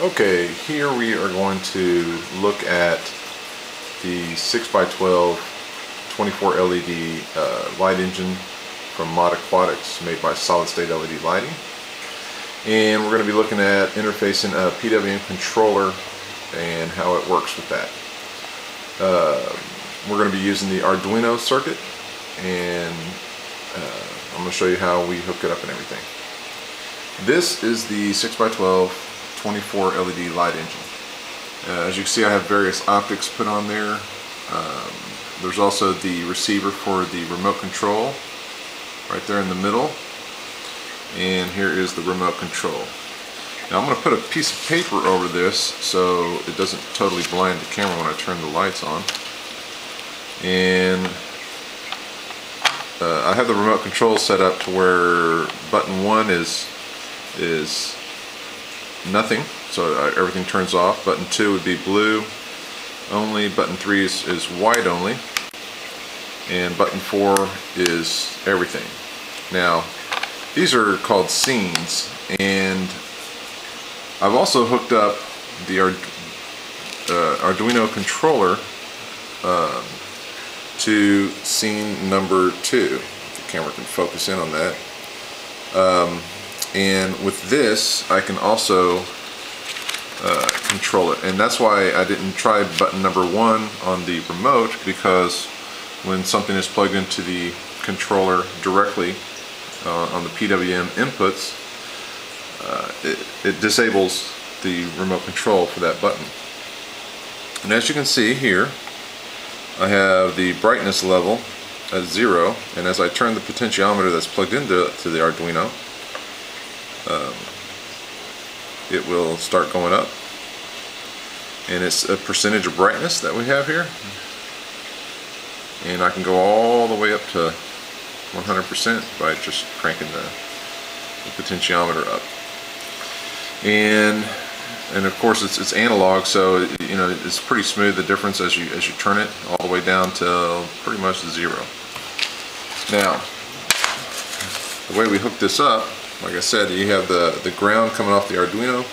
Okay, here we are going to look at the 6x12 24 LED light engine from Mod Aquatics, made by Solid State LED Lighting. And we're going to be looking at interfacing a PWM controller and how it works with that. We're going to be using the Arduino circuit, and I'm going to show you how we hook it up and everything. This is the 6x12 24 LED light engine. As you can see, I have various optics put on there. There's also the receiver for the remote control right there in the middle, and here is the remote control. Now I'm going to put a piece of paper over this so it doesn't totally blind the camera when I turn the lights on. And I have the remote control set up to where button 1 is nothing, so everything turns off. Button 2 would be blue only, button 3 is white only, and button 4 is everything. Now these are called scenes, and I've also hooked up the Arduino controller to scene number 2. If the camera can focus in on that. And with this, I can also control it. And that's why I didn't try button number 1 on the remote, because when something is plugged into the controller directly on the PWM inputs, it disables the remote control for that button. And as you can see here, I have the brightness level at 0, and as I turn the potentiometer that's plugged into the Arduino, it will start going up, and it's a percentage of brightness that we have here, and I can go all the way up to 100% by just cranking the potentiometer up. And of course it's analog, so you know it's pretty smooth, the difference as you turn it all the way down to pretty much 0. Now the way we hook this up, like I said, you have the ground coming off the Arduino.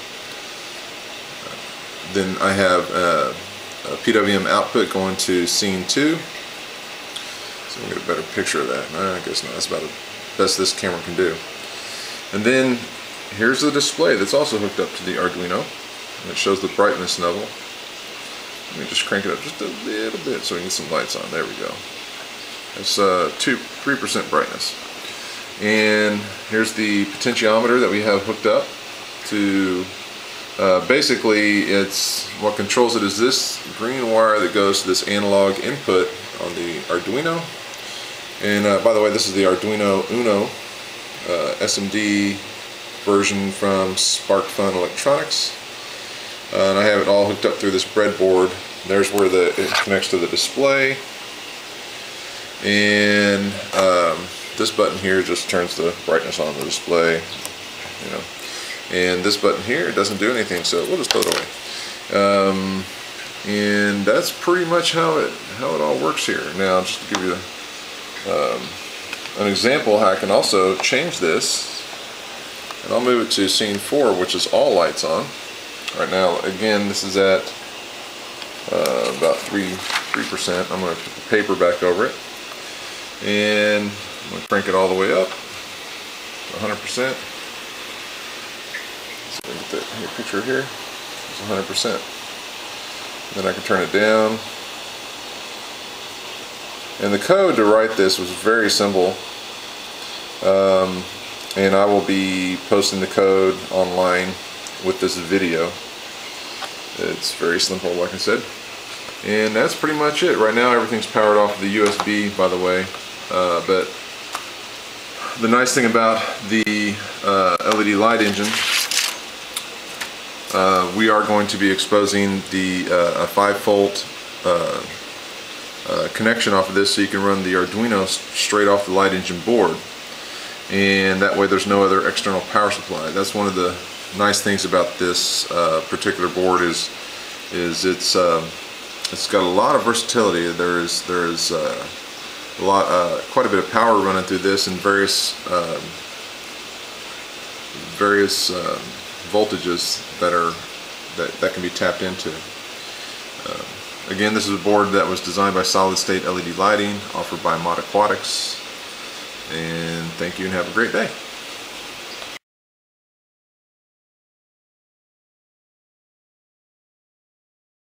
Then I have a PWM output going to scene 2. So we'll get a better picture of that. I guess not. That's about the best this camera can do. And then here's the display that's also hooked up to the Arduino, and it shows the brightness level. Let me just crank it up just a little bit so we can get some lights on. There we go. It's 3% brightness. And here's the potentiometer that we have hooked up to. Basically, it's what controls it is this green wire that goes to this analog input on the Arduino. And by the way, this is the Arduino Uno SMD version from SparkFun Electronics. And I have it all hooked up through this breadboard. There's where it connects to the display. And this button here just turns the brightness on the display, you know. And this button here doesn't do anything, so we'll just throw it away. And that's pretty much how it all works here. Now, just to give you an example how I can also change this, and I'll move it to scene 4, which is all lights on. Right now, again, this is at about 3%. I'm going to put the paper back over it, and I'm going to crank it all the way up to 100%. So get that picture here. It's 100%. Then I can turn it down. And the code to write this was very simple. And I will be posting the code online with this video. It's very simple, like I said. And that's pretty much it. Right now everything's powered off the USB, by the way. But the nice thing about the LED light engine, we are going to be exposing the 5-volt connection off of this, so you can run the Arduino straight off the light engine board, and that way there's no other external power supply. That's one of the nice things about this particular board is it's got a lot of versatility. There's quite a bit of power running through this, and various voltages that are that can be tapped into. Again, this is a board that was designed by Solid State LED Lighting, offered by Mod Aquatics. And thank you and have a great day.